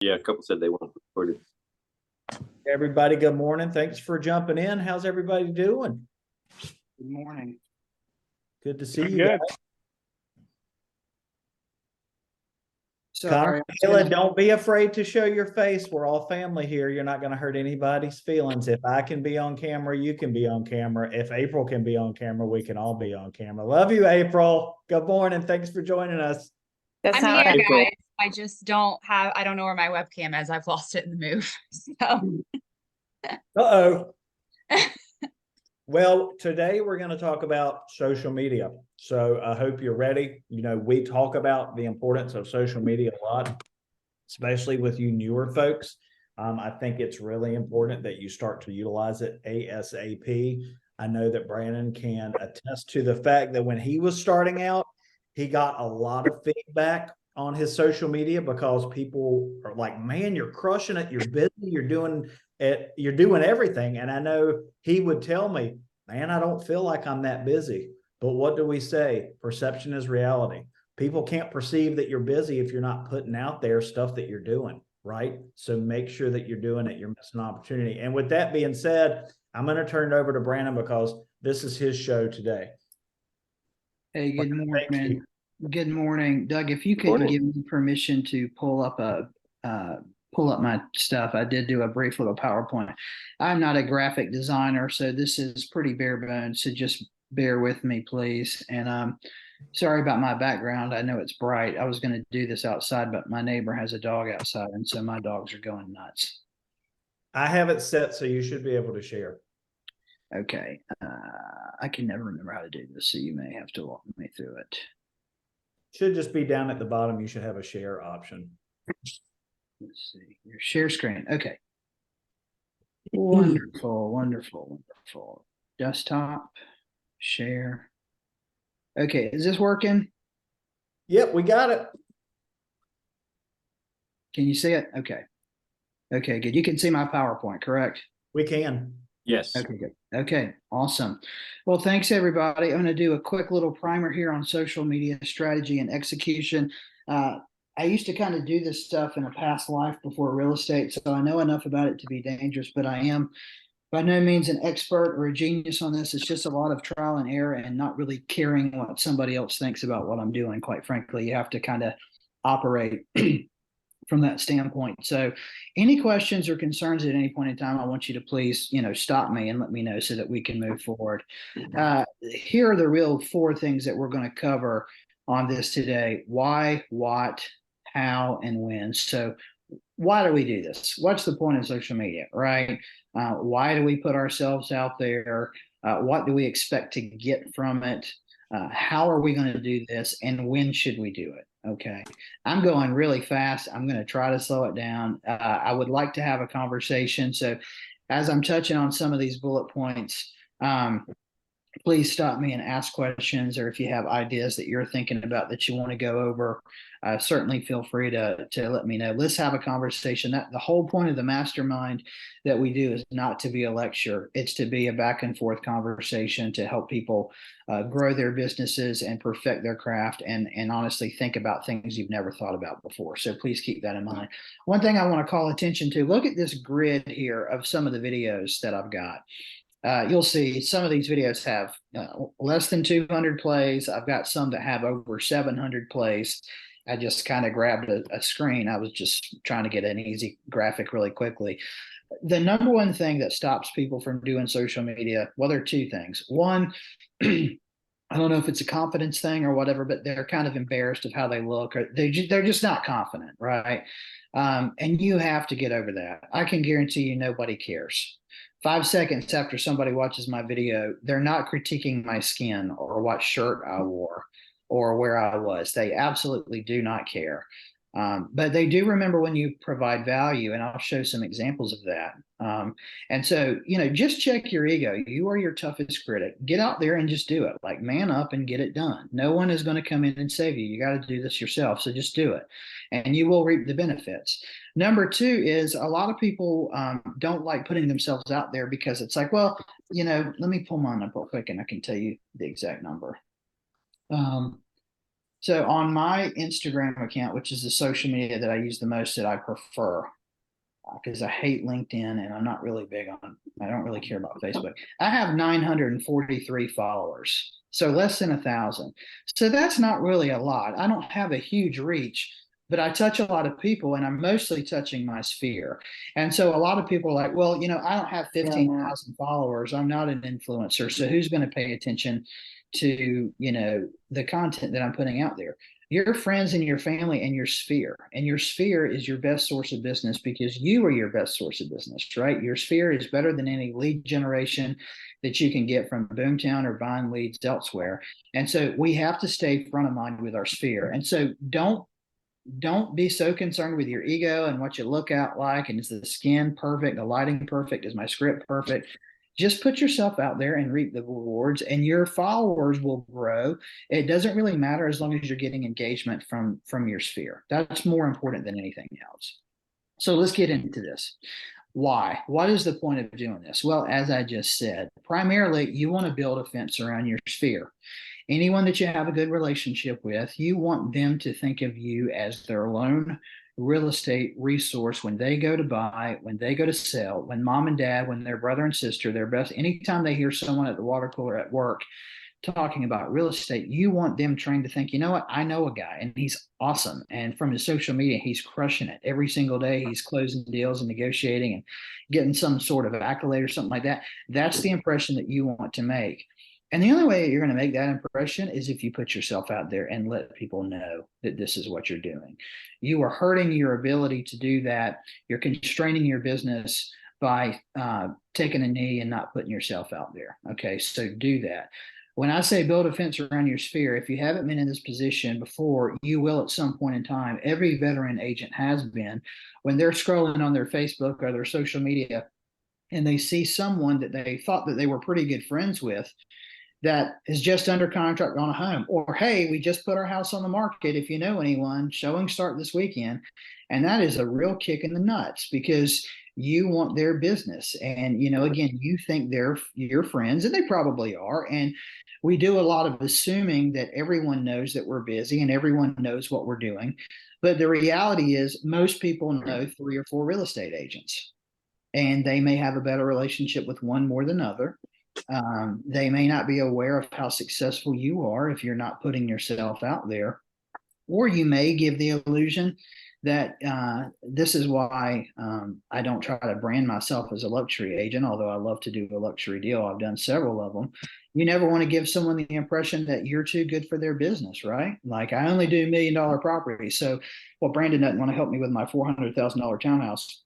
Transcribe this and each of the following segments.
Yeah, a couple said they weren't recorded. Everybody, good morning. Thanks for jumping in. How's everybody doing? Good morning. Good to see you Good. guys. Sorry. Kayla, don't be afraid to show your face. We're all family here. You're not going to hurt anybody's feelings. If I can be on camera, you can be on camera. If April can be on camera, we can all be on camera. Love you, April. Good morning. Thanks for joining us. That's I'm not here, bad. guys. I just don't have, I don't know where my webcam is. I've lost it in the move. So, Uh-oh. Well, today we're going to talk about social media. So I hope you're ready. You know, we talk about the importance of social media a lot, especially with you newer folks. I think it's really important that you start to utilize it ASAP. I know that Brandon can attest to the fact that when he was starting out, he got a lot of feedback on his social media because people are like, man, you're crushing it. You're busy. You're doing it. You're doing everything. And I know he would tell me, man, I don't feel like I'm that busy. But what do we say? Perception is reality. People can't perceive that you're busy if you're not putting out there stuff that you're doing, right? So make sure that you're doing it. You're missing an opportunity. And with that being said, I'm going to turn it over to Brandon because this is his show today. Hey, good Thank morning. you. Good morning, Doug. If you could Morning. give me permission to pull up my stuff. I did do a brief little PowerPoint. I'm not a graphic designer, so this is pretty bare bones. So just bear with me, please. And sorry about my background. I know it's bright. I was going to do this outside, but my neighbor has a dog outside, and so my dogs are going nuts. I have it set so you should be able to share. Okay. I can never remember how to do this, so you may have to walk me through it. Should just be down at the bottom. You should have a share option. Let's see. Your share screen. Okay. Wonderful, wonderful, wonderful. Desktop, share. Okay, is this working? Yep, we got it. Can you see it? Okay. Okay, good. You can see my PowerPoint, correct? We can. Yes. Okay, good. Okay, awesome. Well, thanks everybody. I'm going to do a quick little primer here on social media strategy and execution. I used to kind of do this stuff in a past life before real estate, so I know enough about it to be dangerous, but I am by no means an expert or a genius on this. It's just a lot of trial and error and not really caring what somebody else thinks about what I'm doing. Quite frankly, you have to kind of operate from that standpoint. So any questions or concerns at any point in time, I want you to please, stop me and let me know so that we can move forward. Here are the real four things that we're going to cover on this today: why, what, how, and when. So why do we do this? What's the point of social media, right? Why do we put ourselves out there? What do we expect to get from it? How are we going to do this? And when should we do it? Okay. I'm going really fast. I'm going to try to slow it down. I would like to have a conversation. So as I'm touching on some of these bullet points, please stop me and ask questions, or if you have ideas that you're thinking about that you want to go over, certainly feel free to let me know. Let's have a conversation. That the whole point of the mastermind that we do is not to be a lecture. It's to be a back and forth conversation to help people grow their businesses and perfect their craft, and honestly think about things you've never thought about before. So please keep that in mind. One thing I want to call attention to, look at this grid here of some of the videos that I've got. You'll see some of these videos have less than 200 plays. I've got some that have over 700 plays. I just kind of grabbed a screen. I was just trying to get an easy graphic really quickly. The number one thing that stops people from doing social media, well, there are two things. One, I don't know if it's a confidence thing or whatever, but they're kind of embarrassed of how they look, or they're just not confident, right? And you have to get over that. I can guarantee you nobody cares. 5 seconds after somebody watches my video, they're not critiquing my skin or what shirt I wore or where I was. They absolutely do not care. But they do remember when you provide value, and I'll show some examples of that. And so, just check your ego. You are your toughest critic. Get out there and just do it. Like, man up and get it done. No one is going to come in and save you. You got to do this yourself. So just do it, and you will reap the benefits. Number two is a lot of people don't like putting themselves out there because it's like, well, let me pull mine up real quick and I can tell you the exact number. So on my Instagram account, which is the social media that I use the most, that I prefer, because I hate LinkedIn and I'm not really big on, I don't really care about Facebook. I have 943 followers, so less than 1,000. So that's not really a lot. I don't have a huge reach, but I touch a lot of people, and I'm mostly touching my sphere. And so a lot of people are like, well, I don't have 15,000 followers. I'm not an influencer. So who's going to pay attention to, the content that I'm putting out there? Your friends and your family and your sphere. And your sphere is your best source of business, because you are your best source of business, right? Your sphere is better than any lead generation that you can get from Boomtown or buying leads elsewhere. And so we have to stay front of mind with our sphere. And so don't be so concerned with your ego and what you look out like, and is the skin perfect, the lighting perfect, is my script perfect? Just put yourself out there and reap the rewards, and your followers will grow. It doesn't really matter as long as you're getting engagement from your sphere. That's more important than anything else. So let's get into this. Why? What is the point of doing this? Well, as I just said, primarily you want to build a fence around your sphere. Anyone that you have a good relationship with, you want them to think of you as their lone real estate resource when they go to buy, when they go to sell, when mom and dad, when their brother and sister, their best, anytime they hear someone at the water cooler at work talking about real estate, you want them trained to think, you know what, I know a guy and he's awesome. And from his social media, he's crushing it every single day. He's closing deals and negotiating and getting some sort of accolade or something like that. That's the impression that you want to make. And the only way you're going to make that impression is if you put yourself out there and let people know that this is what you're doing. You are hurting your ability to do that. You're constraining your business by taking a knee and not putting yourself out there. Okay, so do that. When I say build a fence around your sphere, if you haven't been in this position before, you will at some point in time. Every veteran agent has been. When they're scrolling on their Facebook or their social media and they see someone that they thought that they were pretty good friends with that is just under contract on a home, or hey, we just put our house on the market, if you know anyone, showing start this weekend. And that is a real kick in the nuts, because you want their business. And again, you think they're your friends, and they probably are. And we do a lot of assuming that everyone knows that we're busy and everyone knows what we're doing. But the reality is most people know 3 or 4 real estate agents, and they may have a better relationship with one more than other. They may not be aware of how successful you are if you're not putting yourself out there, or you may give the illusion that this is why I don't try to brand myself as a luxury agent, although I love to do a luxury deal. I've done several of them. You never want to give someone the impression that you're too good for their business, right? Like, I only do $1 million properties. So, well, Brandon doesn't want to help me with my $400,000 townhouse.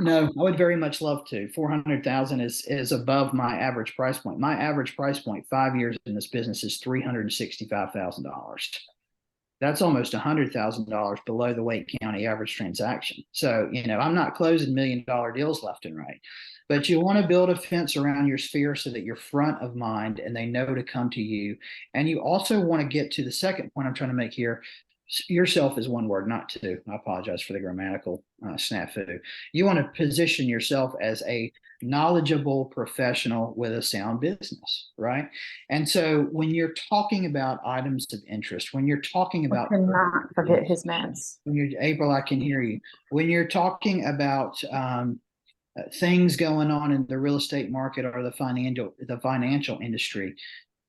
No, I would very much love to. 400,000 is above my average price point. My average price point 5 years in this business is $365,000. That's almost $100,000 below the Wake County average transaction. So, I'm not closing $1 million deals left and right. But you want to build a fence around your sphere so that you're front of mind and they know to come to you. And you also want to get to the second point I'm trying to make here. Yourself is one word, not two. I apologize for the grammatical snafu. You want to position yourself as a knowledgeable professional with a sound business, right? And so when you're talking about items of interest, when you're talking about, cannot forget his mans. when you're April, I can hear you. When you're talking about things going on in the real estate market or the financial industry,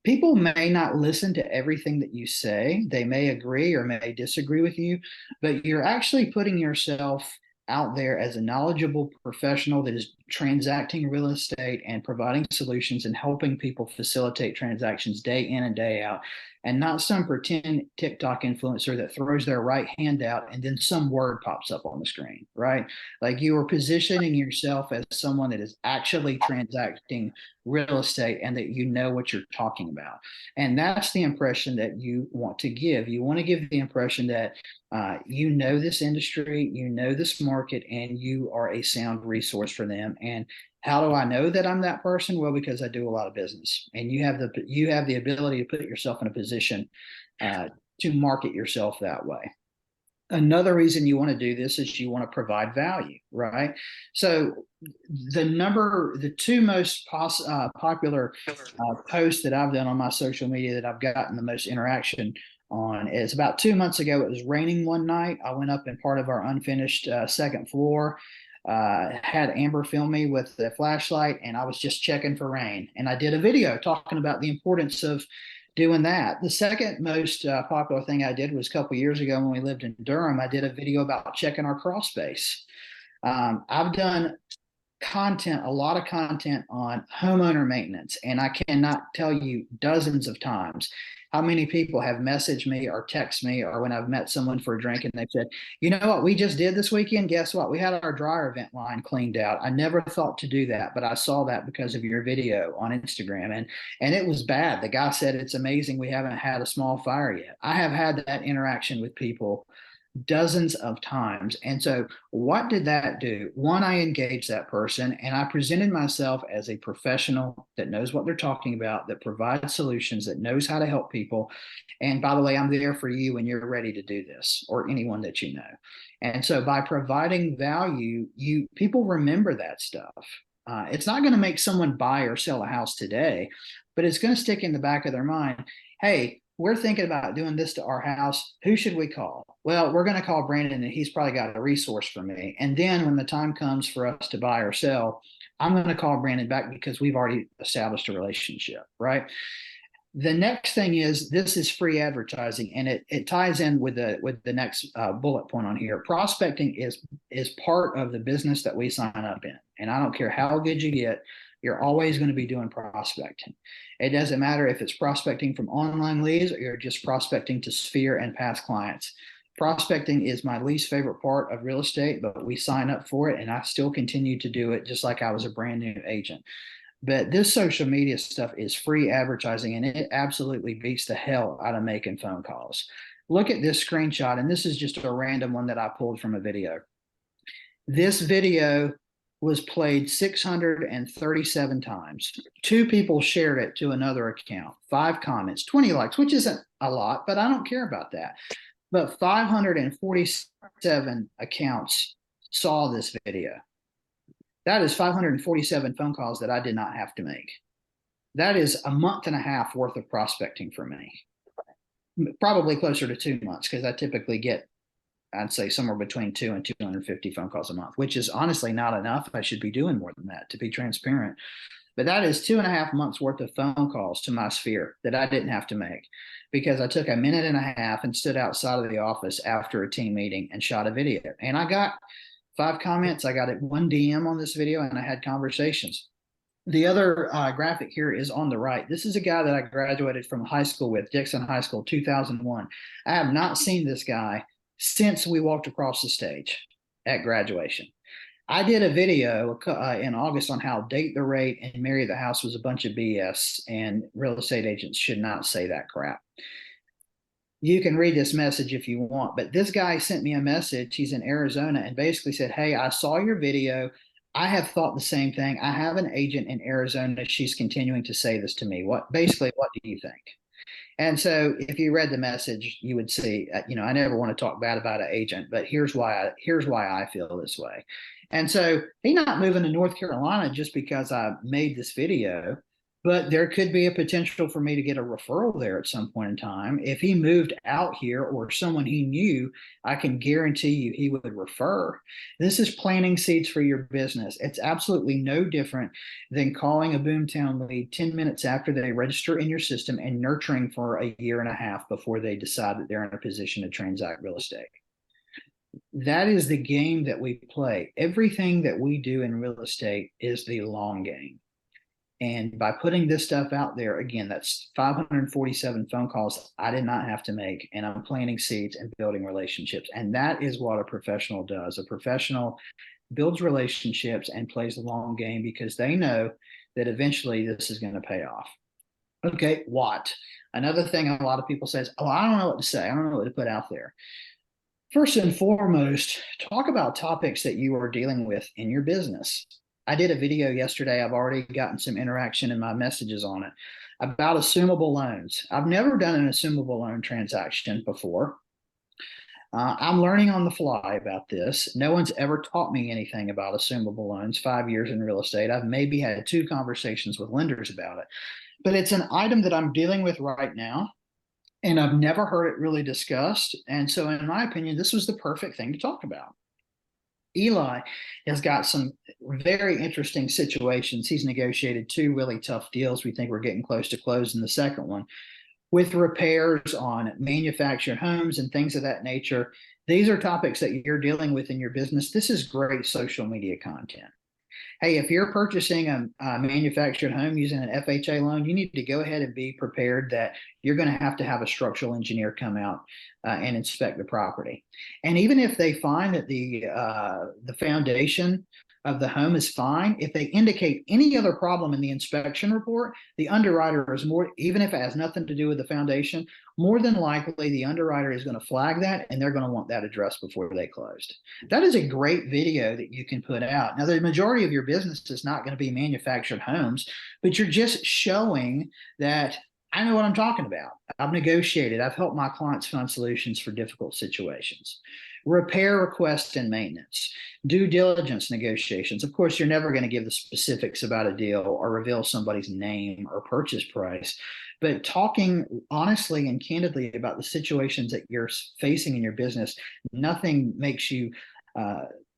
people may not listen to everything that you say. They may agree or may disagree with you, but you're actually putting yourself out there as a knowledgeable professional that is transacting real estate and providing solutions and helping people facilitate transactions day in and day out, and not some pretend TikTok influencer that throws their right hand out and then some word pops up on the screen, right? Like, you are positioning yourself as someone that is actually transacting real estate and that you know what you're talking about. And that's the impression that you want to give. You want to give the impression that you know this industry, you know this market, and you are a sound resource for them. And how do I know that I'm that person? Well, because I do a lot of business, and you have the ability to put yourself in a position to market yourself that way. Another reason you want to do this is you want to provide value, right? So the 2 most popular posts that I've done on my social media that I've gotten the most interaction it's about 2 months ago. It was raining one night. I went up in part of our unfinished second floor, had Amber film me with the flashlight, and I was just checking for rain. And I did a video talking about the importance of doing that. The second most popular thing I did was a couple years ago when we lived in Durham. I did a video about checking our crawl space. I've done a lot of content on homeowner maintenance, and I cannot tell you dozens of times how many people have messaged me or text me, or when I've met someone for a drink and they've said, you know what we just did this weekend? Guess what? We had our dryer vent line cleaned out. I never thought to do that, but I saw that because of your video on Instagram, and it was bad. The guy said, it's amazing we haven't had a small fire yet. I have had that interaction with people dozens of times. And so what did that do? One, I engaged that person and I presented myself as a professional that knows what they're talking about, that provides solutions, that knows how to help people. And by the way, I'm there for you when you're ready to do this, or anyone that you know. And so by providing value, people remember that stuff. It's not going to make someone buy or sell a house today, but it's going to stick in the back of their mind. Hey, we're thinking about doing this to our house. Who should we call? Well, we're going to call Brandon, and he's probably got a resource for me. And then when the time comes for us to buy or sell, I'm going to call Brandon back because we've already established a relationship, right? The next thing is, this is free advertising, and it ties in with the next bullet point on here. Prospecting is part of the business that we sign up in, and I don't care how good you get, you're always going to be doing prospecting. It doesn't matter if it's prospecting from online leads or you're just prospecting to sphere and past clients. Prospecting is my least favorite part of real estate, but we sign up for it, and I still continue to do it just like I was a brand new agent. But this social media stuff is free advertising, and it absolutely beats the hell out of making phone calls. Look at this screenshot, and this is just a random one that I pulled from a video. This video was played 637 times. 2 people shared it to another account, 5 comments, 20 likes, which isn't a lot, but I don't care about that. But 547 accounts saw this video. That is 547 phone calls that I did not have to make. That is a month and a half worth of prospecting for me. Probably closer to 2 months, because I typically get, I'd say, somewhere between 2 and 250 phone calls a month, which is honestly not enough. I should be doing more than that, to be transparent. But that is 2.5 months worth of phone calls to my sphere that I didn't have to make, because I took a minute and a half and stood outside of the office after a team meeting and shot a video. And I got 5 comments. I got 1 DM on this video, and I had conversations. The other graphic here is on the right. This is a guy that I graduated from high school with, Dixon High School, 2001. I have not seen this guy since we walked across the stage at graduation. I did a video in August on how date the rate and marry the house was a bunch of BS, and real estate agents should not say that crap. You can read this message if you want, but this guy sent me a message. He's in Arizona, and basically said, hey, I saw your video. I have thought the same thing. I have an agent in Arizona. She's continuing to say this to me. What do you think? And so if you read the message, you would see, I never want to talk bad about an agent, but here's why I feel this way. And so he's not moving to North Carolina just because I made this video, but there could be a potential for me to get a referral there at some point in time. If he moved out here or someone he knew, I can guarantee you he would refer. This is planting seeds for your business. It's absolutely no different than calling a boomtown lead 10 minutes after they register in your system and nurturing for a year and a half before they decide that they're in a position to transact real estate. That is the game that we play. Everything that we do in real estate is the long game. And by putting this stuff out there, again, that's 547 phone calls I did not have to make, and I'm planting seeds and building relationships. And that is what a professional does. A professional builds relationships and plays the long game because they know that eventually this is going to pay off. Okay, what? Another thing a lot of people say is, oh, I don't know what to say. I don't know what to put out there. First and foremost, talk about topics that you are dealing with in your business. I did a video yesterday. I've already gotten some interaction in my messages on it about assumable loans. I've never done an assumable loan transaction before. I'm learning on the fly about this. No one's ever taught me anything about assumable loans. 5 years in real estate. I've maybe had 2 conversations with lenders about it, but it's an item that I'm dealing with right now. And I've never heard it really discussed. And so, in my opinion, this was the perfect thing to talk about. Eli has got some very interesting situations. He's negotiated 2 really tough deals. We think we're getting close to closing the second one with repairs on manufactured homes and things of that nature. These are topics that you're dealing with in your business. This is great social media content. Hey, if you're purchasing a manufactured home using an FHA loan, you need to go ahead and be prepared that you're going to have a structural engineer come out and inspect the property. And even if they find that the foundation of the home is fine, if they indicate any other problem in the inspection report, the underwriter is more, even if it has nothing to do with the foundation, more than likely the underwriter is going to flag that and they're going to want that addressed before they closed. That is a great video that you can put out. Now, the majority of your business is not going to be manufactured homes, but you're just showing that I know what I'm talking about. I've negotiated. I've helped my clients find solutions for difficult situations. Repair requests and maintenance, due diligence negotiations. Of course, you're never going to give the specifics about a deal or reveal somebody's name or purchase price, but talking honestly and candidly about the situations that you're facing in your business, nothing makes you,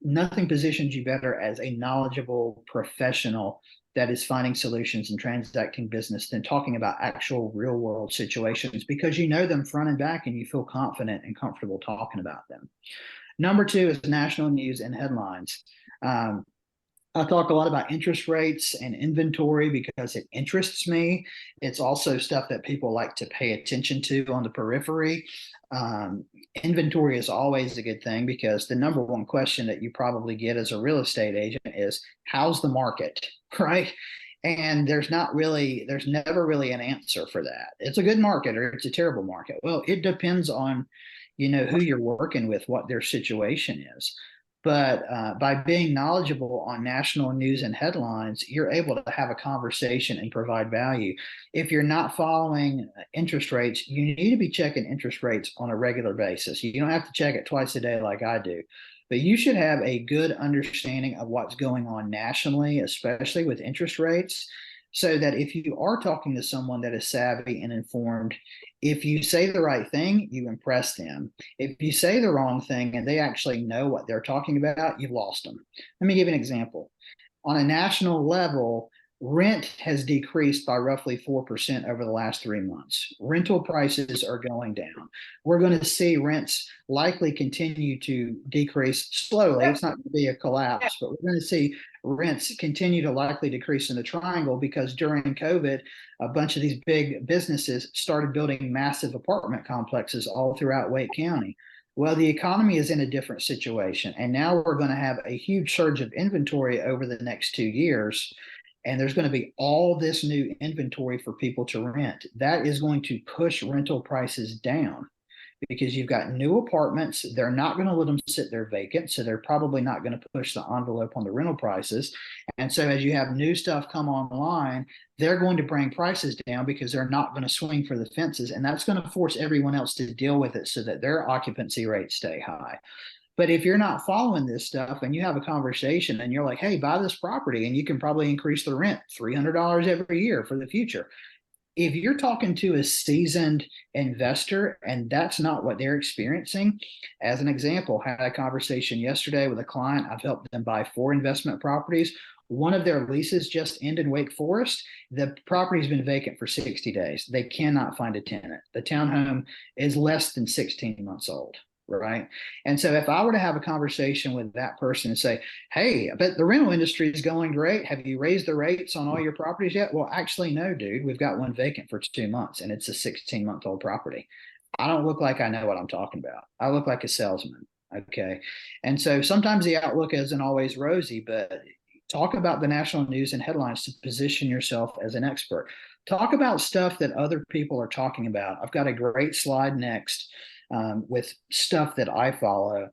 nothing positions you better as a knowledgeable professional that is finding solutions and transacting business than talking about actual real world situations, because you know them front and back and you feel confident and comfortable talking about them. Number 2 is national news and headlines. I talk a lot about interest rates and inventory because it interests me. It's also stuff that people like to pay attention to on the periphery. Inventory is always a good thing because the number one question that you probably get as a real estate agent is, how's the market, right? And there's never really an answer for that. It's a good market or it's a terrible market. Well, it depends on, who you're working with, what their situation is. But by being knowledgeable on national news and headlines, you're able to have a conversation and provide value. If you're not following interest rates, you need to be checking interest rates on a regular basis. You don't have to check it twice a day like I do, but you should have a good understanding of what's going on nationally, especially with interest rates, so that if you are talking to someone that is savvy and informed, if you say the right thing, you impress them. If you say the wrong thing and they actually know what they're talking about, you've lost them. Let me give you an example. On a national level, rent has decreased by roughly 4% over the last 3 months. Rental prices are going down. We're going to see rents likely continue to decrease slowly. It's not going to be a collapse, but we're going to see rents continue to likely decrease in the triangle because during COVID, a bunch of these big businesses started building massive apartment complexes all throughout Wake County. Well, the economy is in a different situation, and now we're going to have a huge surge of inventory over the next 2 years. And there's going to be all this new inventory for people to rent. That is going to push rental prices down because you've got new apartments. They're not going to let them sit there vacant. So they're probably not going to push the envelope on the rental prices. And so as you have new stuff come online, they're going to bring prices down because they're not going to swing for the fences. And that's going to force everyone else to deal with it so that their occupancy rates stay high. But if you're not following this stuff and you have a conversation and you're like, hey, buy this property and you can probably increase the rent $300 every year for the future. If you're talking to a seasoned investor and that's not what they're experiencing, as an example, I had a conversation yesterday with a client. I've helped them buy 4 investment properties. One of their leases just ended in Wake Forest. The property's been vacant for 60 days. They cannot find a tenant. The townhome is less than 16 months old. Right. And so if I were to have a conversation with that person and say, hey, I bet the rental industry is going great. Have you raised the rates on all your properties yet? Well, actually, no, dude. We've got one vacant for 2 months and it's a 16-month-old property. I don't look like I know what I'm talking about. I look like a salesman. Okay. And so sometimes the outlook isn't always rosy, but talk about the national news and headlines to position yourself as an expert. Talk about stuff that other people are talking about. I've got a great slide next. With stuff that I follow.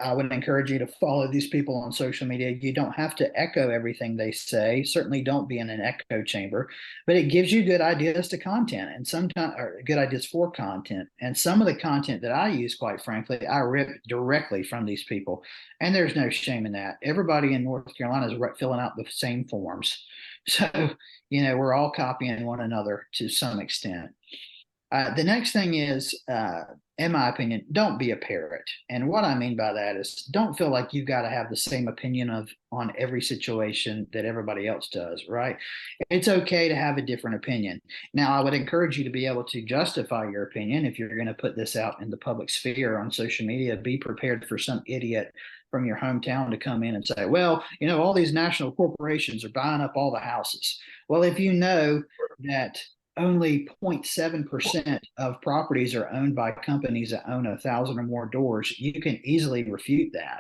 I would encourage you to follow these people on social media. You don't have to echo everything they say. Certainly don't be in an echo chamber, but it gives you good ideas to content and sometimes or good ideas for content. And some of the content that I use, quite frankly, I rip directly from these people. And there's no shame in that. Everybody in North Carolina is filling out the same forms. So, we're all copying one another to some extent. The next thing is, in my opinion, don't be a parrot. And what I mean by that is don't feel like you've got to have the same opinion on every situation that everybody else does, right? It's okay to have a different opinion. Now, I would encourage you to be able to justify your opinion. If you're going to put this out in the public sphere on social media, be prepared for some idiot from your hometown to come in and say, well, all these national corporations are buying up all the houses. Well, if you know that only 0.7% of properties are owned by companies that own 1,000 or more doors, you can easily refute that.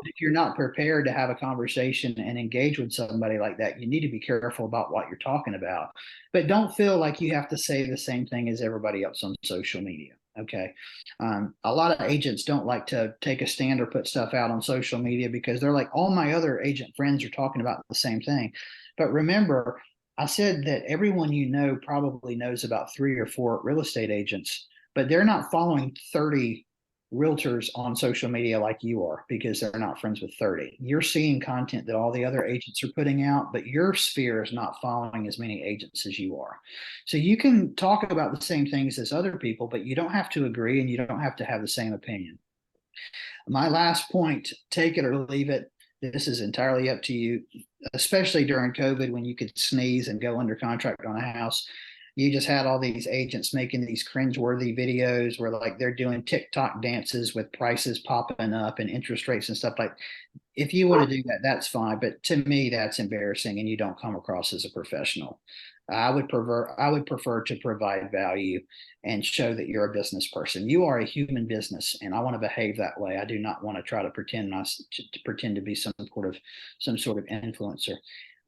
If you're not prepared to have a conversation and engage with somebody like that, you need to be careful about what you're talking about. But don't feel like you have to say the same thing as everybody else on social media. Okay. A lot of agents don't like to take a stand or put stuff out on social media because they're like, all my other agent friends are talking about the same thing. But remember, I said that everyone probably knows about 3 or 4 real estate agents, but they're not following 30 realtors on social media like you are because they're not friends with 30. You're seeing content that all the other agents are putting out, but your sphere is not following as many agents as you are. So you can talk about the same things as other people, but you don't have to agree and you don't have to have the same opinion. My last point, take it or leave it. This is entirely up to you, especially during COVID when you could sneeze and go under contract on a house. You just had all these agents making these cringeworthy videos where like they're doing TikTok dances with prices popping up and interest rates and stuff like. If you want to do that, that's fine. But to me, that's embarrassing and you don't come across as a professional. I would prefer to provide value and show that you're a business person. You are a human business, and I want to behave that way. I do not want to try to pretend to be some sort of influencer.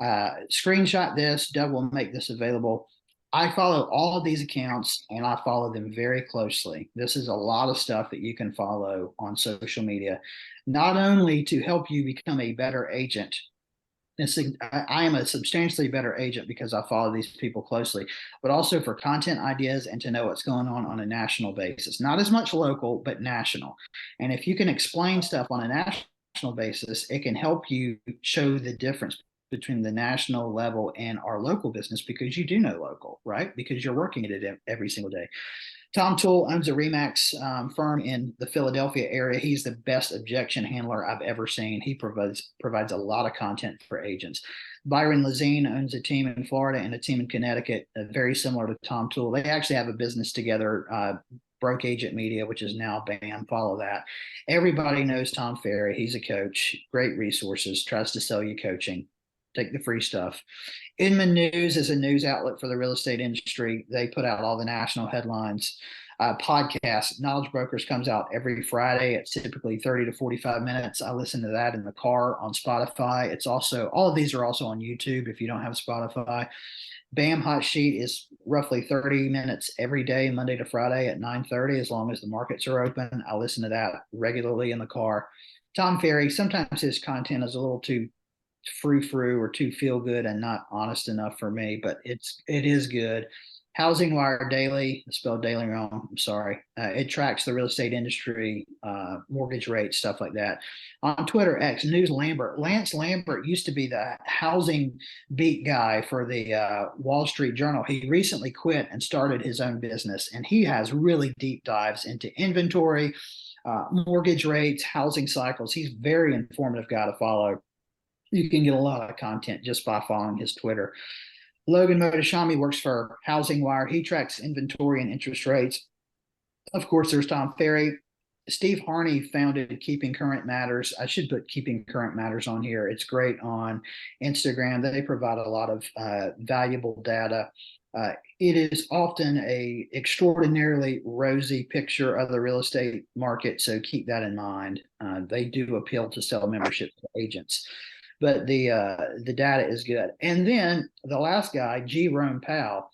Screenshot this. Doug will make this available. I follow all of these accounts and I follow them very closely. This is a lot of stuff that you can follow on social media, not only to help you become a better agent. I am a substantially better agent because I follow these people closely, but also for content ideas and to know what's going on a national basis. Not as much local, but national. And if you can explain stuff on a national basis, it can help you show the difference between the national level and our local business because you do know local, right? Because you're working at it every single day. Tom Toole owns a Remax firm in the Philadelphia area. He's the best objection handler I've ever seen. He provides a lot of content for agents. Byron Lazine owns a team in Florida and a team in Connecticut, very similar to Tom Toole. They actually have a business together, Broke Agent Media, which is now BAM. Follow that. Everybody knows Tom Ferry. He's a coach, great resources, tries to sell you coaching. Take the free stuff. Inman News is a news outlet for the real estate industry. They put out all the national headlines. Podcast, Knowledge Brokers comes out every Friday. It's typically 30 to 45 minutes. I listen to that in the car on Spotify. It's also, all of these are also on YouTube if you don't have Spotify. BAM Hot Sheet is roughly 30 minutes every day, Monday to Friday at 9:30, as long as the markets are open. I listen to that regularly in the car. Tom Ferry, sometimes his content is a little too frou-frou or too feel good and not honest enough for me, but it is good. Housing Wire Daily, spelled daily wrong, I'm sorry. It tracks the real estate industry, mortgage rates, stuff like that. On Twitter, X, News Lambert. Lance Lambert used to be the housing beat guy for the Wall Street Journal. He recently quit and started his own business, and he has really deep dives into inventory, mortgage rates, housing cycles. He's a very informative guy to follow. You can get a lot of content just by following his Twitter. Logan Motashami works for Housing Wire. He tracks inventory and interest rates. Of course, there's Tom Ferry. Steve Harney founded Keeping Current Matters. I should put Keeping Current Matters on here. It's great on Instagram. They provide a lot of valuable data. It is often a extraordinarily rosy picture of the real estate market, so keep that in mind. They do appeal to sell membership to agents. But the data is good. And then the last guy, G. Rome Powell,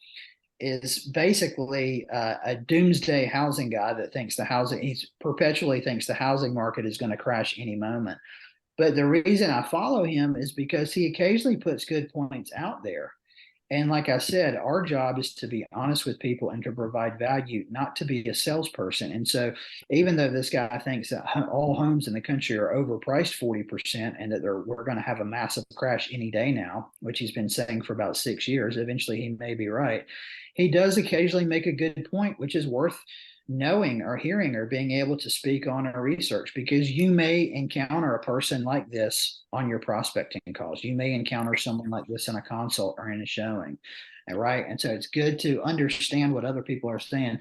is basically a doomsday housing guy that thinks he's perpetually thinks the housing market is going to crash any moment. But the reason I follow him is because he occasionally puts good points out there. And like I said, our job is to be honest with people and to provide value, not to be a salesperson. And so, even though this guy thinks that all homes in the country are overpriced 40% and that we're going to have a massive crash any day now, which he's been saying for about 6 years, eventually he may be right. He does occasionally make a good point, which is worth knowing or hearing or being able to speak on or research, because you may encounter a person like this on your prospecting calls. You may encounter someone like this in a consult or in a showing. Right. And so it's good to understand what other people are saying.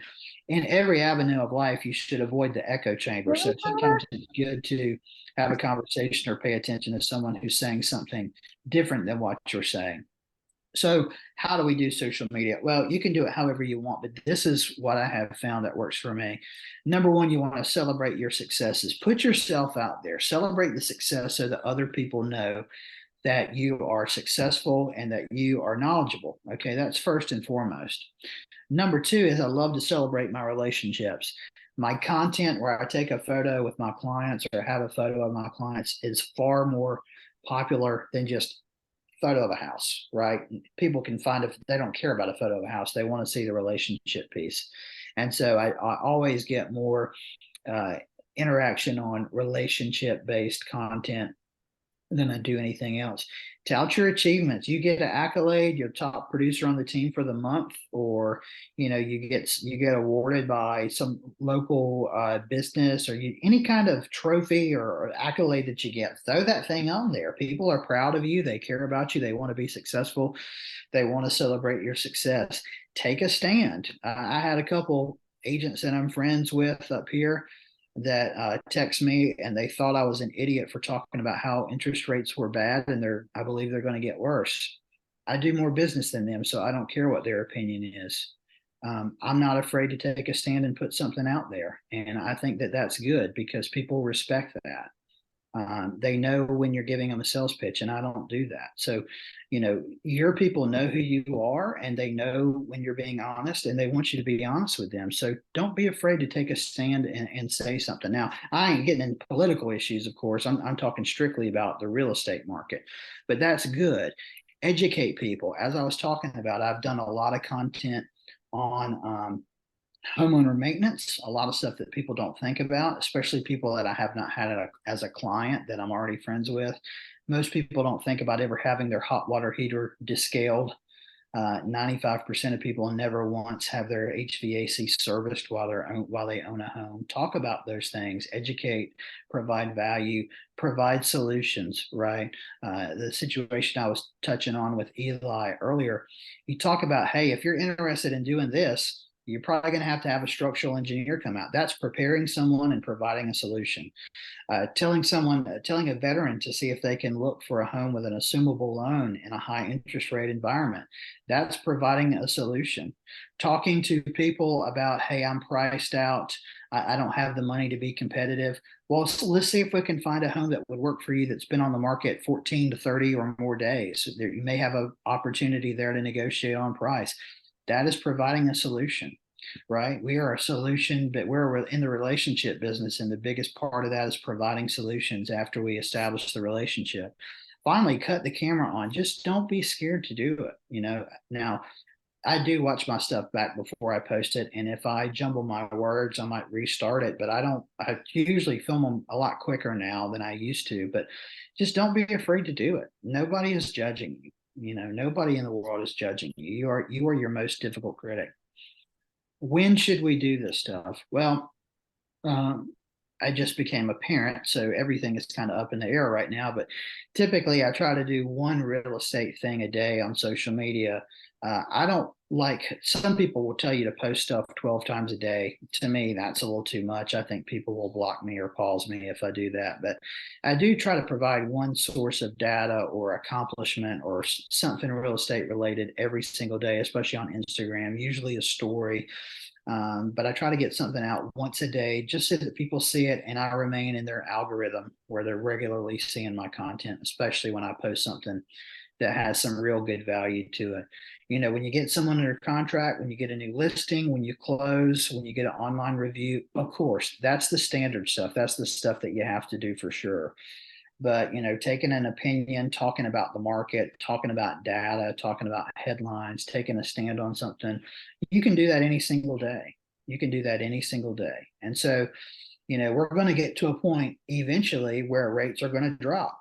In every avenue of life, you should avoid the echo chamber. So sometimes it's good to have a conversation or pay attention to someone who's saying something different than what you're saying. So how do we do social media? Well, you can do it however you want, but this is what I have found that works for me. Number one, you want to celebrate your successes. Put yourself out there. Celebrate the success so that other people know that you are successful and that you are knowledgeable. Okay, that's first and foremost. Number two is I love to celebrate my relationships. My content where I take a photo with my clients or have a photo of my clients is far more popular than just photo of a house, right? People can find if they don't care about a photo of a house, they want to see the relationship piece. And so I always get more interaction on relationship based content than I do anything else. Tout your achievements. You get an accolade, you're top producer on the team for the month, or you get awarded by some local business, or any kind of trophy or accolade that you get. Throw that thing on there. People are proud of you. They care about you. They want to be successful. They want to celebrate your success. Take a stand. I had a couple agents that I'm friends with up here that text me, and they thought I was an idiot for talking about how interest rates were bad, and I believe they're going to get worse. I do more business than them, so I don't care what their opinion is. I'm not afraid to take a stand and put something out there, and I think that that's good because people respect that. They know when you're giving them a sales pitch, and I don't do that. So, your people know who you are, and they know when you're being honest, and they want you to be honest with them. So don't be afraid to take a stand and say something. Now, I ain't getting into political issues, of course. I'm talking strictly about the real estate market, but that's good. Educate people. As I was talking about, I've done a lot of content on homeowner maintenance, a lot of stuff that people don't think about, especially people that I have not had as a client that I'm already friends with. Most people don't think about ever having their hot water heater descaled. 95% of people never once have their HVAC serviced while they own a home. Talk about those things, educate, provide value, provide solutions, right? The situation I was touching on with Eli earlier, you talk about, hey, if you're interested in doing this, you're probably going to have a structural engineer come out. That's preparing someone and providing a solution. Telling a veteran to see if they can look for a home with an assumable loan in a high interest rate environment. That's providing a solution. Talking to people about, hey, I'm priced out. I don't have the money to be competitive. Well, let's see if we can find a home that would work for you that's been on the market 14 to 30 or more days. So you may have an opportunity there to negotiate on price. That is providing a solution, right? We are a solution, but we're in the relationship business. And the biggest part of that is providing solutions after we establish the relationship. Finally, cut the camera on. Just don't be scared to do it. Now, I do watch my stuff back before I post it. And if I jumble my words, I might restart it, but I usually film them a lot quicker now than I used to, but just don't be afraid to do it. Nobody is judging you. Nobody in the world is judging you. You are your most difficult critic. When should we do this stuff? Well, I just became a parent, so everything is kind of up in the air right now. But typically, I try to do one real estate thing a day on social media. I don't like, some people will tell you to post stuff 12 times a day. To me, that's a little too much. I think people will block me or pause me if I do that. But I do try to provide one source of data or accomplishment or something real estate related every single day, especially on Instagram, usually a story. But I try to get something out once a day just so that people see it and I remain in their algorithm where they're regularly seeing my content, especially when I post something that has some real good value to it. You know, when you get someone under contract, when you get a new listing, when you close, when you get an online review, of course, that's the standard stuff. That's the stuff that you have to do for sure. But, you know, taking an opinion, talking about the market, talking about data, talking about headlines, taking a stand on something, you can do that any single day. You can do that any single day. And so, you know, we're going to get to a point eventually where rates are going to drop.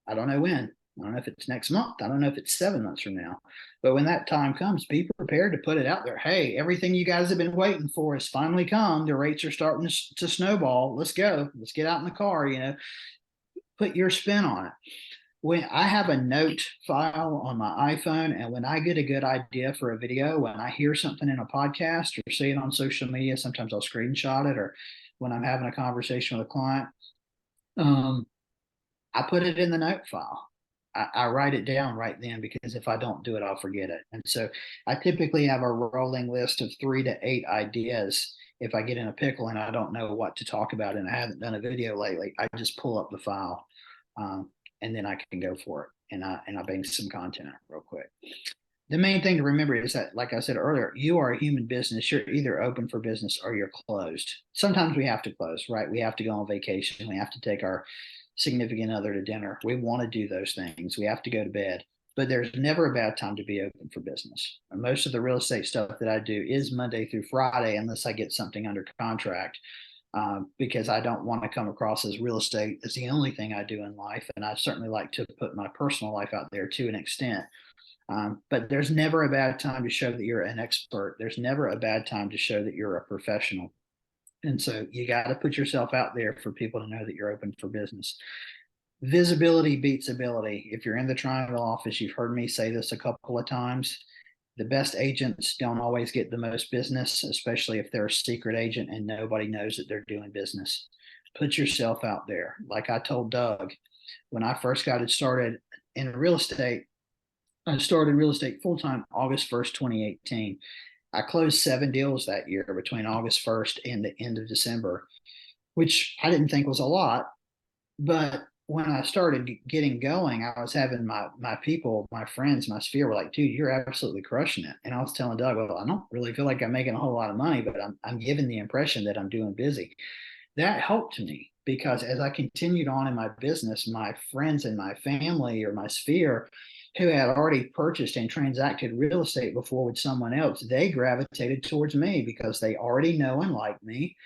I don't know when. I don't know if it's next month. I don't know if it's 7 months from now. But when that time comes, be prepared to put it out there. Hey, everything you guys have been waiting for has finally come. The rates are starting to snowball. Let's go. Let's get out in the car, you know, put your spin on it. When I have a note file on my iPhone, and when I get a good idea for a video, when I hear something in a podcast or see it on social media, sometimes I'll screenshot it, or when I'm having a conversation with a client, I put it in the note file. I write it down right then, because if I don't do it, I'll forget it. And so I typically have a rolling list of 3 to 8 ideas. If I get in a pickle and I don't know what to talk about and I haven't done a video lately, I just pull up the file, and then I can go for it. And I bang some content out real quick. The main thing to remember is that, like I said earlier, you are a human business. You're either open for business or you're closed. Sometimes we have to close, right? We have to go on vacation. We have to take our significant other to dinner. We want to do those things. We have to go to bed, but there's never a bad time to be open for business. And most of the real estate stuff that I do is Monday through Friday, unless I get something under contract, because I don't want to come across as real estate is the only thing I do in life. And I certainly like to put my personal life out there to an extent. But there's never a bad time to show that you're an expert. There's never a bad time to show that you're a professional. And so you got to put yourself out there for people to know that you're open for business. Visibility beats ability. If you're in the triangle office, you've heard me say this a couple of times. The best agents don't always get the most business, especially if they're a secret agent and nobody knows that they're doing business. Put yourself out there. Like I told Doug, when I first got it started in real estate, I started real estate full-time August 1st, 2018. I closed 7 deals that year between August 1st and the end of December, which I didn't think was a lot. But when I started getting going, I was having my people, my friends, my sphere were like, dude, you're absolutely crushing it. And I was telling Doug, well, I don't really feel like I'm making a whole lot of money, but I'm giving the impression that I'm doing busy. That helped me, because as I continued on in my business, my friends and my family, or my sphere, who had already purchased and transacted real estate before with someone else, they gravitated towards me because they already know and like me.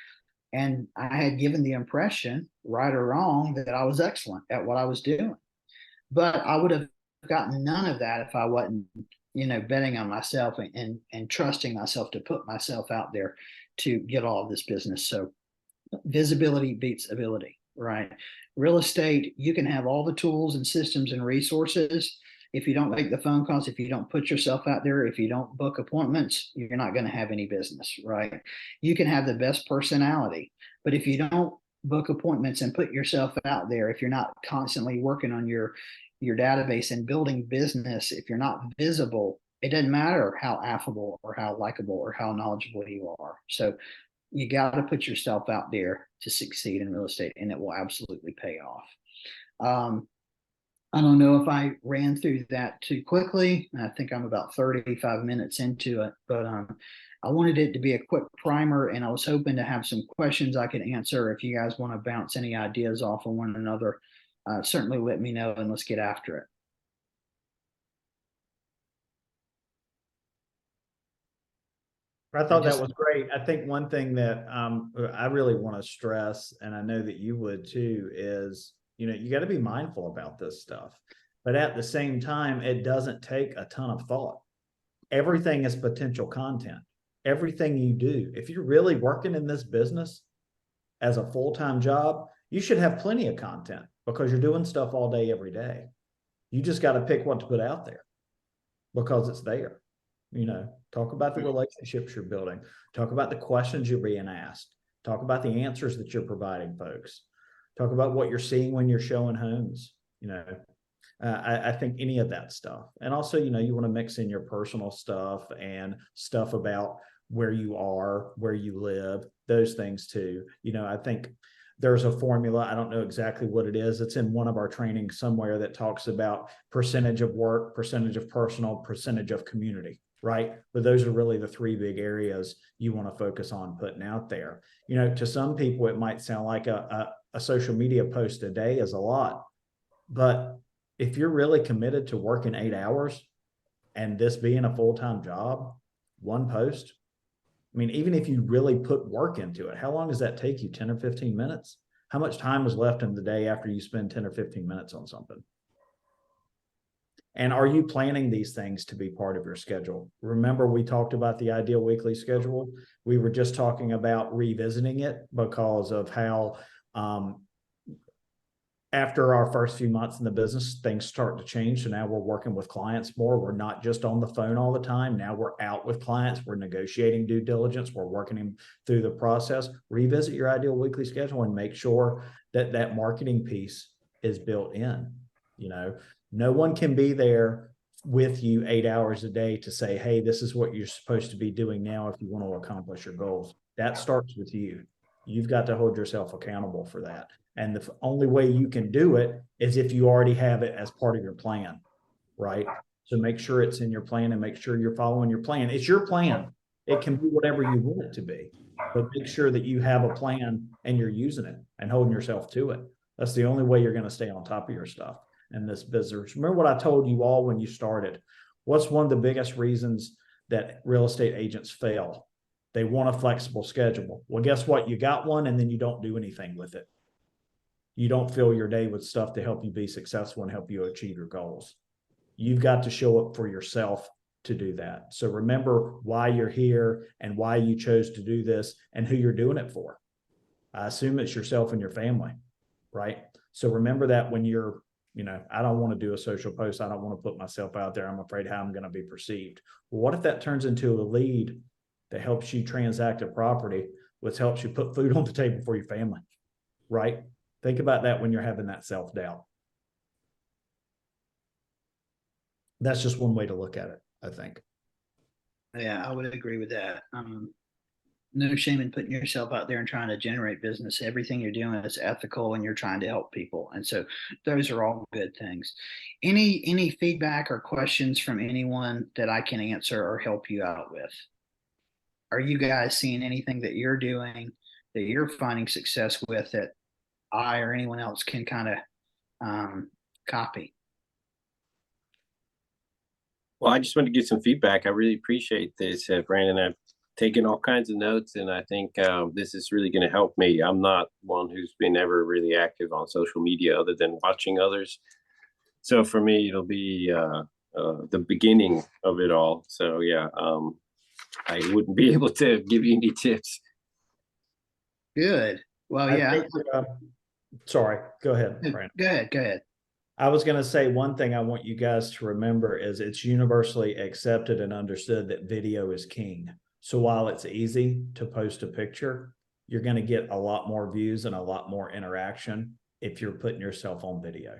And I had given the impression, right or wrong, that I was excellent at what I was doing. But I would have gotten none of that if I wasn't, you know, betting on myself and trusting myself to put myself out there to get all of this business. So visibility beats ability, right? Real estate, you can have all the tools and systems and resources. If you don't make the phone calls, if you don't put yourself out there, if you don't book appointments, you're not going to have any business, right? You can have the best personality, but if you don't book appointments and put yourself out there, if you're not constantly working on your database and building business, if you're not visible, it doesn't matter how affable or how likable or how knowledgeable you are. So you got to put yourself out there to succeed in real estate, and it will absolutely pay off. I don't know if I ran through that too quickly. I think I'm about 35 minutes into it, but I wanted it to be a quick primer, and I was hoping to have some questions I could answer. If you guys want to bounce any ideas off of one another, certainly let me know, and let's get after it. I thought that was great. I think one thing that I really want to stress, and I know that you would too, is, you know, you got to be mindful about this stuff. But at the same time, it doesn't take a ton of thought. Everything is potential content. Everything you do, if you're really working in this business as a full-time job, you should have plenty of content, because you're doing stuff all day, every day. You just got to pick what to put out there because it's there. You know, talk about the relationships you're building, talk about the questions you're being asked, talk about the answers that you're providing folks, talk about what you're seeing when you're showing homes. You know, I think any of that stuff. And also, you know, you want to mix in your personal stuff and stuff about where you are, where you live, those things too. You know, I think there's a formula. I don't know exactly what it is. It's in one of our trainings somewhere that talks about percentage of work, percentage of personal, percentage of community, right? But those are really the three big areas you want to focus on putting out there. You know, to some people, it might sound like a social media post a day is a lot, but if you're really committed to working 8 hours and this being a full-time job, one post, I mean, even if you really put work into it, how long does that take you? 10 or 15 minutes? How much time is left in the day after you spend 10 or 15 minutes on something? And are you planning these things to be part of your schedule? Remember, we talked about the ideal weekly schedule. We were just talking about revisiting it because of how after our first few months in the business, things start to change. So now we're working with clients more. We're not just on the phone all the time. Now we're out with clients. We're negotiating due diligence. We're working them through the process. Revisit your ideal weekly schedule and make sure that that marketing piece is built in. You know, no one can be there with you 8 hours a day to say, hey, this is what you're supposed to be doing now if you want to accomplish your goals. That starts with you. You've got to hold yourself accountable for that. And the only way you can do it is if you already have it as part of your plan, right? So make sure it's in your plan and make sure you're following your plan. It's your plan. It can be whatever you want it to be, but make sure that you have a plan and you're using it and holding yourself to it. That's the only way you're going to stay on top of your stuff in this business. Remember what I told you all when you started. What's one of the biggest reasons that real estate agents fail? They want a flexible schedule. Well, guess what? You got one and then you don't do anything with it. You don't fill your day with stuff to help you be successful and help you achieve your goals. You've got to show up for yourself to do that. So remember why you're here and why you chose to do this and who you're doing it for. I assume it's yourself and your family, right? So remember that when you're, you know, I don't want to do a social post. I don't want to put myself out there. I'm afraid how I'm going to be perceived. Well, what if that turns into a lead that helps you transact a property, which helps you put food on the table for your family, right? Think about that when you're having that self-doubt. That's just one way to look at it, I think. Yeah, I would agree with that. No shame in putting yourself out there and trying to generate business. Everything you're doing is ethical and you're trying to help people. And so those are all good things. Any feedback or questions from anyone that I can answer or help you out with? Are you guys seeing anything that you're doing that you're finding success with that I or anyone else can kind of copy? Well, I just want to give some feedback. I really appreciate this, Brandon. I've taken all kinds of notes, and I think this is really going to help me. I'm not one who's been ever really active on social media other than watching others. So for me, it'll be the beginning of it all. So yeah, I wouldn't be able to give you any tips. Good. Well, I yeah. think, sorry, go ahead, Brandon. Go ahead. Go ahead. I was going to say one thing I want you guys to remember is it's universally accepted and understood that video is king. So while it's easy to post a picture, you're going to get a lot more views and a lot more interaction if you're putting yourself on video.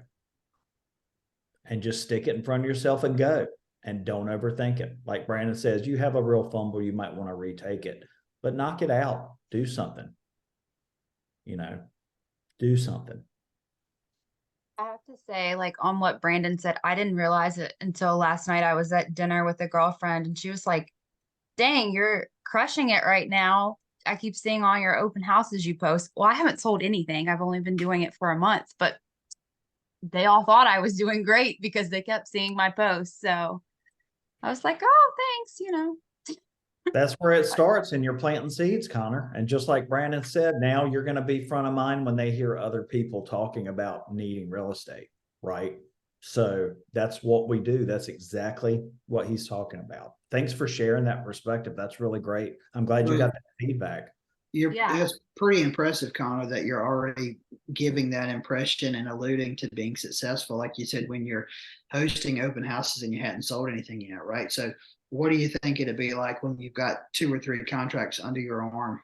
And just stick it in front of yourself and go. And don't overthink it. Like Brandon says, you have a real fumble, you might want to retake it, but knock it out. Do something. You know, do something. I have to say, like on what Brandon said, I didn't realize it until last night. I was at dinner with a girlfriend and she was like, dang, you're crushing it right now. I keep seeing all your open houses you post. Well, I haven't sold anything. I've only been doing it for a month, but they all thought I was doing great because they kept seeing my posts. So I was like, oh, thanks, you know. That's where it starts, and you're planting seeds, Connor. And just like Brandon said, now you're going to be front of mind when they hear other people talking about needing real estate, right? So that's what we do. That's exactly what he's talking about. Thanks for sharing that perspective. That's really great. I'm glad you got that feedback. It's pretty impressive, Connor, that you're already giving that impression and alluding to being successful. Like you said, when you're hosting open houses and you hadn't sold anything yet, right? So what do you think it'd be like when you've got 2 or 3 contracts under your arm,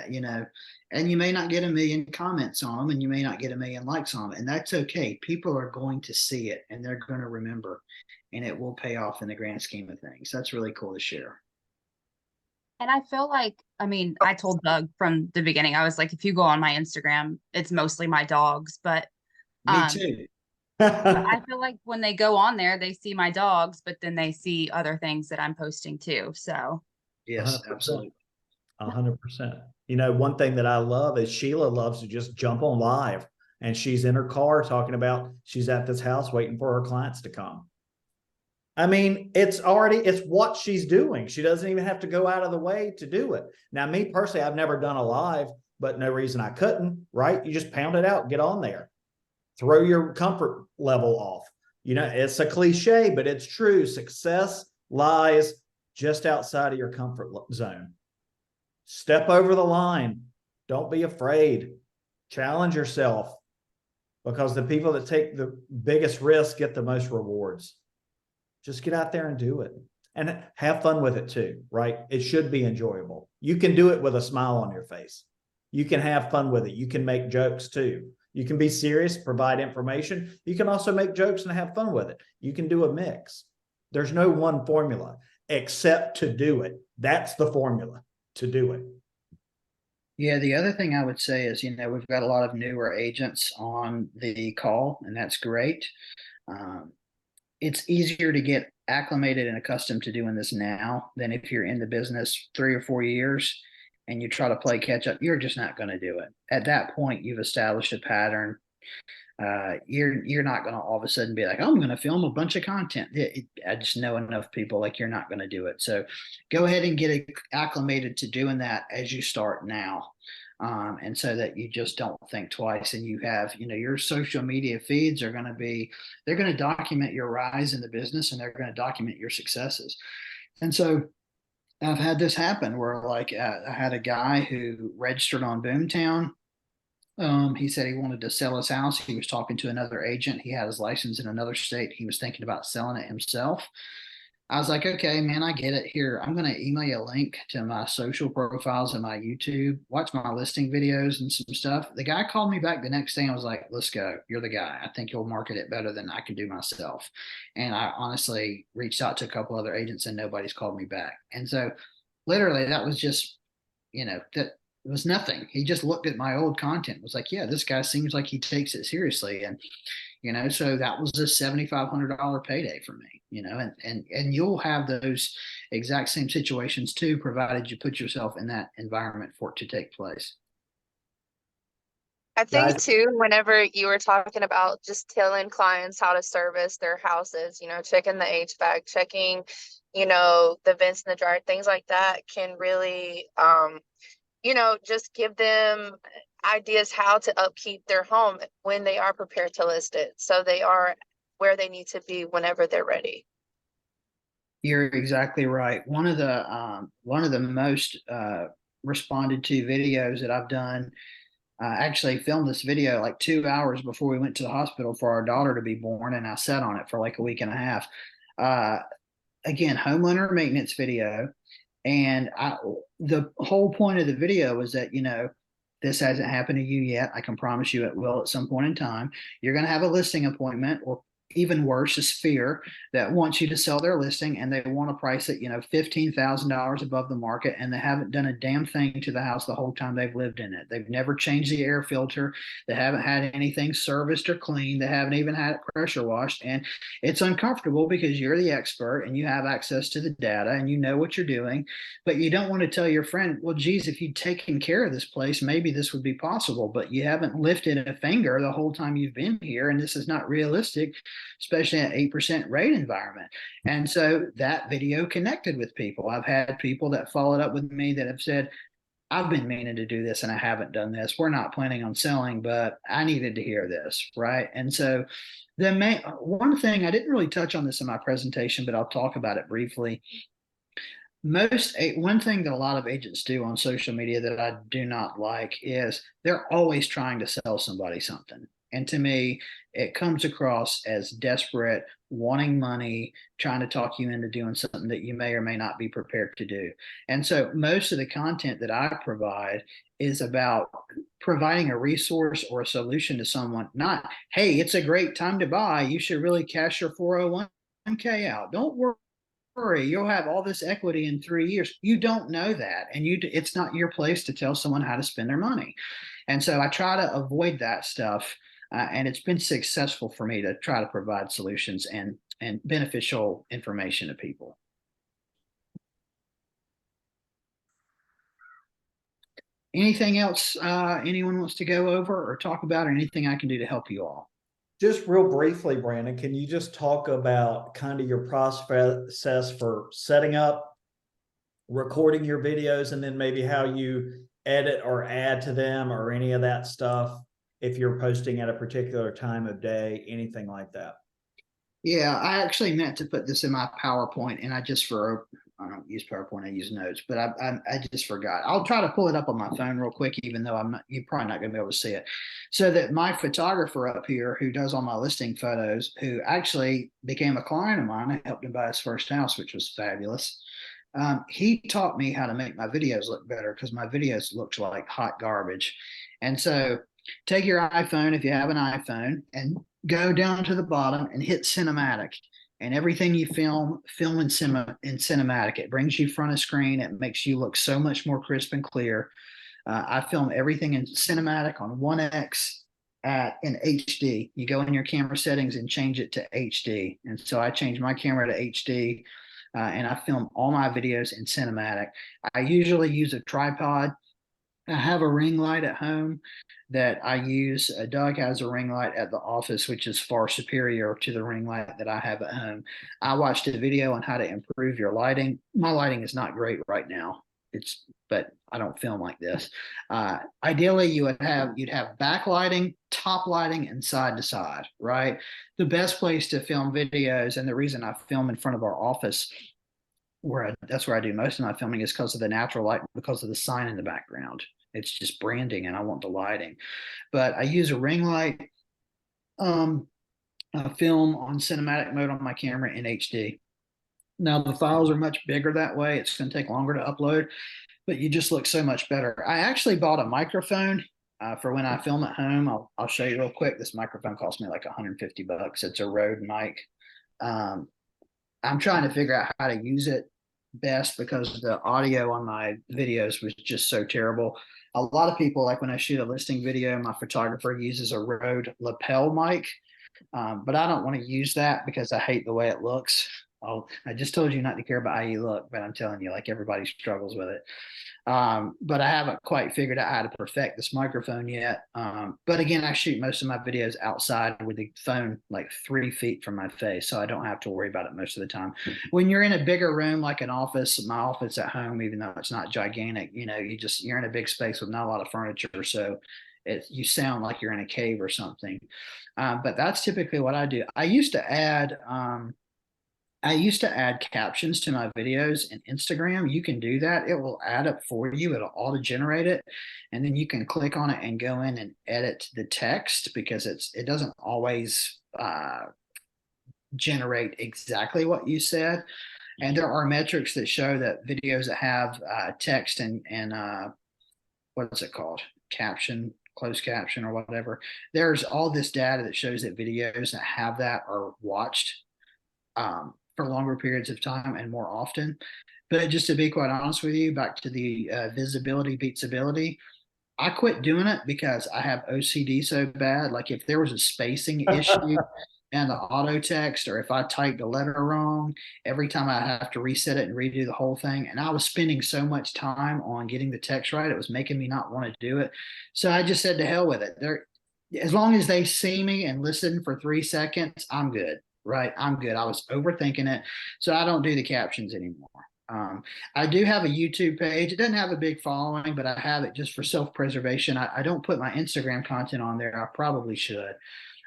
you know, and you may not get 1 million comments on them and you may not get 1 million likes on them, and that's okay. People are going to see it and they're going to remember, and it will pay off in the grand scheme of things. That's really cool to share. And I feel like, I mean, I told Doug from the beginning, I was like, if you go on my Instagram, it's mostly my dogs, Me um, too. but I feel like when they go on there, they see my dogs, but then they see other things that I'm posting too. So Yes, 100%. absolutely. 100%. You know, one thing that I love is Sheila loves to just jump on live, and she's in her car talking about she's at this house waiting for her clients to come. I mean, it's what she's doing. She doesn't even have to go out of the way to do it. Now, me personally, I've never done a live, but no reason I couldn't, right? You just pound it out, get on there, throw your comfort level off. You know, it's a cliche, but it's true. Success lies just outside of your comfort zone. Step over the line. Don't be afraid. Challenge yourself, because the people that take the biggest risk get the most rewards. Just get out there and do it, and have fun with it too, right? It should be enjoyable. You can do it with a smile on your face. You can have fun with it. You can make jokes too. You can be serious, provide information. You can also make jokes and have fun with it. You can do a mix. There's no one formula except to do it. That's the formula, to do it. Yeah, the other thing I would say is, we've got a lot of newer agents on the call, and that's great. Um, it's easier to get acclimated and accustomed to doing this now than if you're in the business 3 or 4 years and you try to play catch up. You're just not going to do it. At that point, you've established a pattern. You're not going to all of a sudden be like, oh, I'm going to film a bunch of content. I just know enough people, like, you're not going to do it. So go ahead and get acclimated to doing that as you start now. And so that you just don't think twice, and you have, your social media feeds are going to be, they're going to document your rise in the business, and they're going to document your successes. And so I've had this happen where, like, I had a guy who registered on Boomtown. He said he wanted to sell his house. He was talking to another agent. He had his license in another state. He was thinking about selling it himself. I was like, okay, man, I get it. Here, I'm going to email you a link to my social profiles and my YouTube. Watch my listing videos and some stuff. The guy called me back the next day and was like, let's go. You're the guy. I think you'll market it better than I can do myself. And I honestly reached out to a couple other agents, and nobody's called me back. And so literally that was just, that was nothing. He just looked at my old content, was like, yeah, this guy seems like he takes it seriously. And so that was a $7,500 payday for me, and you'll have those exact same situations too, provided you put yourself in that environment for it to take place. I think too, whenever you were talking about just telling clients how to service their houses, checking the HVAC, checking, the vents and the dryer, things like that can really, just give them ideas how to upkeep their home when they are prepared to list it, so they are where they need to be whenever they're ready. You're exactly right. One of the most responded to videos that I've done, I actually filmed this video like 2 hours before we went to the hospital for our daughter to be born, and I sat on it for like a week and a half. Again, homeowner maintenance video. And the whole point of the video was that, this hasn't happened to you yet. I can promise you it will at some point in time. You're going to have a listing appointment, or even worse, a sphere that wants you to sell their listing, and they want to price it, $15,000 above the market, and they haven't done a damn thing to the house the whole time they've lived in it. They've never changed the air filter. They haven't had anything serviced or cleaned. They haven't even had it pressure washed. And it's uncomfortable because you're the expert and you have access to the data and you know what you're doing, but you don't want to tell your friend, well, geez, if you'd taken care of this place, maybe this would be possible, but you haven't lifted a finger the whole time you've been here, and this is not realistic, especially at 8% rate environment. And so that video connected with people. I've had people that followed up with me that have said, I've been meaning to do this and I haven't done this. We're not planning on selling, but I needed to hear this, right? And so one thing, I didn't really touch on this in my presentation, but I'll talk about it briefly. One thing that a lot of agents do on social media that I do not like is they're always trying to sell somebody something. And to me, it comes across as desperate, wanting money, trying to talk you into doing something that you may or may not be prepared to do. And so most of the content that I provide is about providing a resource or a solution to someone, not, hey, it's a great time to buy. You should really cash your 401k out. Don't worry worry, you'll have all this equity in 3 years. You don't know that. And it's not your place to tell someone how to spend their money. And so I try to avoid that stuff. And it's been successful for me to try to provide solutions and beneficial information to people. Anything else anyone wants to go over or talk about, or anything I can do to help you all? Just real briefly, Brandon, can you just talk about kind of your process for setting up, recording your videos, and then maybe how you edit or add to them or any of that stuff if you're posting at a particular time of day, anything like that? Yeah, I actually meant to put this in my PowerPoint, and I don't use PowerPoint, I use notes, but I just forgot. I'll try to pull it up on my phone real quick, even though you're probably not going to be able to see it. So that my photographer up here, who does all my listing photos, who actually became a client of mine, I helped him buy his first house, which was fabulous. He taught me how to make my videos look better, because my videos looked like hot garbage. And so take your iPhone, if you have an iPhone, and go down to the bottom and hit cinematic, and everything you film in cinematic. It brings you front of screen. It makes you look so much more crisp and clear. I film everything in cinematic on 1x in HD. You go in your camera settings and change it to HD. And so I changed my camera to HD, and I film all my videos in cinematic. I usually use a tripod. I have a ring light at home that I use. Doug has a ring light at the office, which is far superior to the ring light that I have at home. I watched a video on how to improve your lighting. My lighting is not great right now. But I don't film like this. Ideally, you'd have backlighting, top lighting, and side to side, right? The best place to film videos, and the reason I film in front of our office, that's where I do most of my filming, is because of the natural light, because of the sign in the background. It's just branding, and I want the lighting. But I use a ring light. I film on cinematic mode on my camera in HD. Now the files are much bigger that way. It's going to take longer to upload, but you just look so much better. I actually bought a microphone for when I film at home. I'll show you real quick. This microphone cost me like $150. It's a Rode mic. I'm trying to figure out how to use it best, because the audio on my videos was just so terrible. A lot of people, like when I shoot a listing video, my photographer uses a Rode lapel mic, but I don't want to use that because I hate the way it looks. I just told you not to care about how you look, but I'm telling you, like, everybody struggles with it. But I haven't quite figured out how to perfect this microphone yet. But again, I shoot most of my videos outside with the phone like 3 feet from my face, so I don't have to worry about it most of the time. When you're in a bigger room, like an office, my office at home, even though it's not gigantic, you're in a big space with not a lot of furniture, so you sound like you're in a cave or something. But that's typically what I do. I used to add captions to my videos in Instagram. You can do that. It will add up for you. It'll auto generate it. And then you can click on it and go in and edit the text, because it doesn't always generate exactly what you said. And there are metrics that show that videos that have text and what's it called? Closed caption or whatever. There's all this data that shows that videos that have that are watched for longer periods of time and more often. But just to be quite honest with you, back to the visibility beats ability, I quit doing it because I have OCD so bad. Like, if there was a spacing issue and the auto text, or if I typed a letter wrong, every time I have to reset it and redo the whole thing. And I was spending so much time on getting the text right, it was making me not want to do it. So I just said, to hell with it. As long as they see me and listen for 3 seconds, I'm good. Right. I'm good. I was overthinking it. So I don't do the captions anymore. I do have a YouTube page. It doesn't have a big following, but I have it just for self-preservation. I don't put my Instagram content on there. I probably should.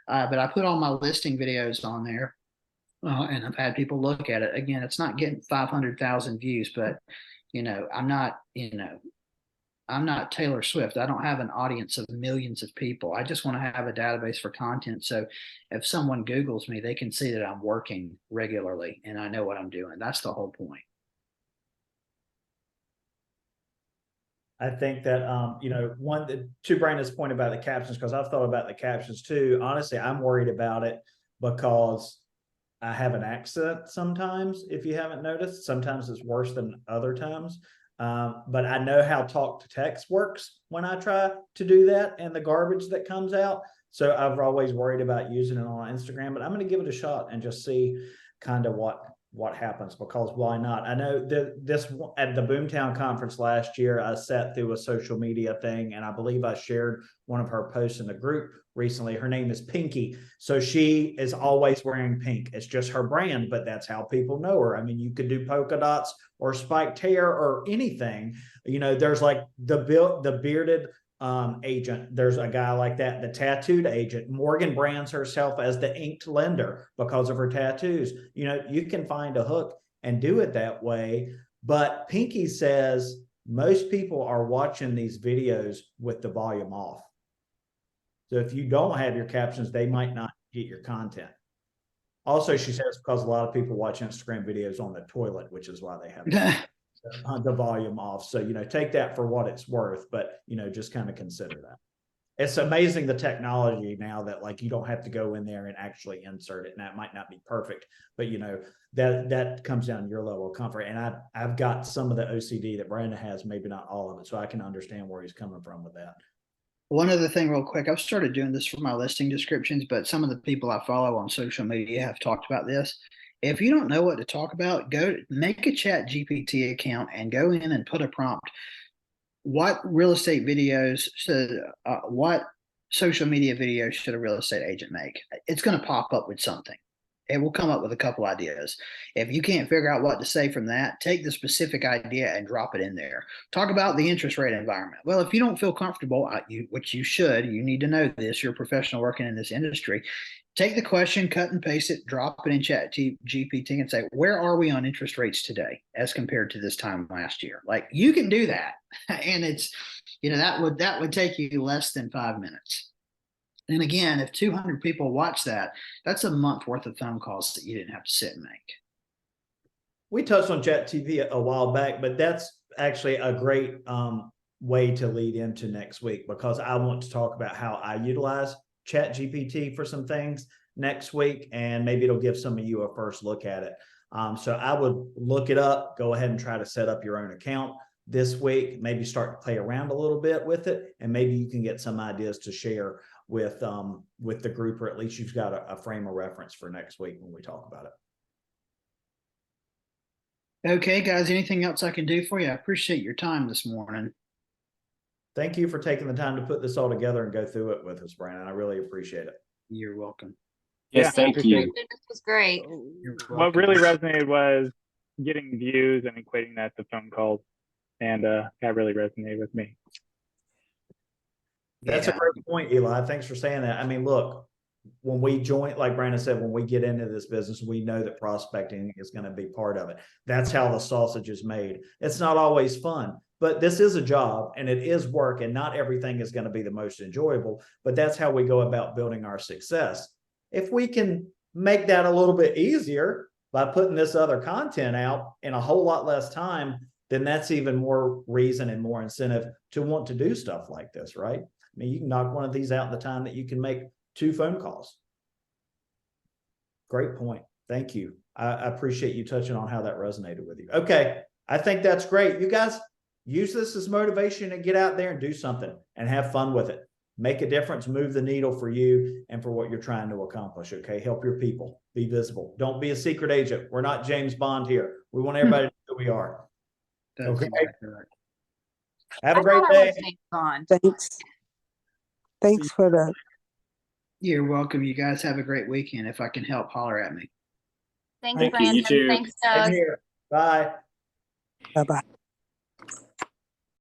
But I put all my listing videos on there, and I've had people look at it. Again, it's not getting 500,000 views, but I'm not Taylor Swift. I don't have an audience of millions of people. I just want to have a database for content. So if someone Googles me, they can see that I'm working regularly and I know what I'm doing. That's the whole point. I think that, to Brandon's point about the captions, because I've thought about the captions too. Honestly, I'm worried about it because I have an accent sometimes, if you haven't noticed. Sometimes it's worse than other times. But I know how talk to text works when I try to do that and the garbage that comes out. So I've always worried about using it on Instagram, but I'm going to give it a shot and just see kind of what happens, because why not? I know this at the Boomtown conference last year, I sat through a social media thing, and I believe I shared one of her posts in the group recently. Her name is Pinky. So she is always wearing pink. It's just her brand, but that's how people know her. I mean, you could do polka dots or spiked hair or anything. You know, there's like the bearded agent. There's a guy like that, the tattooed agent. Morgan brands herself as the inked lender because of her tattoos. You know, you can find a hook and do it that way. But Pinky says most people are watching these videos with the volume off. So if you don't have your captions, they might not get your content. Also, she says because a lot of people watch Instagram videos on the toilet, which is why they have the volume off. So, you know, take that for what it's worth, but, you know, just kind of consider that. It's amazing the technology now that like you don't have to go in there and actually insert it. And that might not be perfect, but you know, that comes down to your level of comfort. And I've got some of the OCD that Brandon has, maybe not all of it. So I can understand where he's coming from with that. One other thing, real quick, I've started doing this for my listing descriptions, but some of the people I follow on social media have talked about this. If you don't know what to talk about, go make a Chat GPT account and go in and put a prompt. What real estate videos should, what social media videos should a real estate agent make? It's going to pop up with something. It will come up with a couple ideas. If you can't figure out what to say from that, take the specific idea and drop it in there. Talk about the interest rate environment. Well, if you don't feel comfortable, which you should, you need to know this. You're a professional working in this industry. Take the question, cut and paste it, drop it in Chat GPT and say, where are we on interest rates today as compared to this time last year? Like you can do that. And it's, you know, that would take you less than 5 minutes. And again, if 200 people watch that, that's a month worth of phone calls that you didn't have to sit and make. We touched on Chat TV a while back, but that's actually a great way to lead into next week, because I want to talk about how I utilize Chat GPT for some things next week, and maybe it'll give some of you a first look at it. So I would look it up, go ahead and try to set up your own account this week, maybe start to play around a little bit with it, and maybe you can get some ideas to share with the group, or at least you've got a frame of reference for next week when we talk about it. Okay, guys, anything else I can do for you? I appreciate your time this morning. Thank you for taking the time to put this all together and go through it with us, Brandon. I really appreciate it. You're welcome. Yes, thank you. This was great. What really resonated was getting views and equating that to phone calls, and that really resonated with me. That's a great point, Eli. Thanks for saying that. I mean, look, when we join, like Brandon said, when we get into this business, we know that prospecting is going to be part of it. That's how the sausage is made. It's not always fun, but this is a job and it is work, and not everything is going to be the most enjoyable, but that's how we go about building our success. If we can make that a little bit easier by putting this other content out in a whole lot less time, then that's even more reason and more incentive to want to do stuff like this, right? I mean, you can knock one of these out in the time that you can make 2 phone calls. Great point. Thank you. I appreciate you touching on how that resonated with you. Okay. I think that's great. You guys use this as motivation and get out there and do something and have fun with it. Make a difference, move the needle for you and for what you're trying to accomplish. Okay. Help your people, be visible. Don't be a secret agent. We're not James Bond here. We want everybody to know who we are. That's okay. exactly right. Have a great day. Thanks for that. You're welcome. You guys have a great weekend. If I can help, holler at me. Thanks, Thank you. Brandon. You too. Thanks, Doug. Bye. Bye-bye.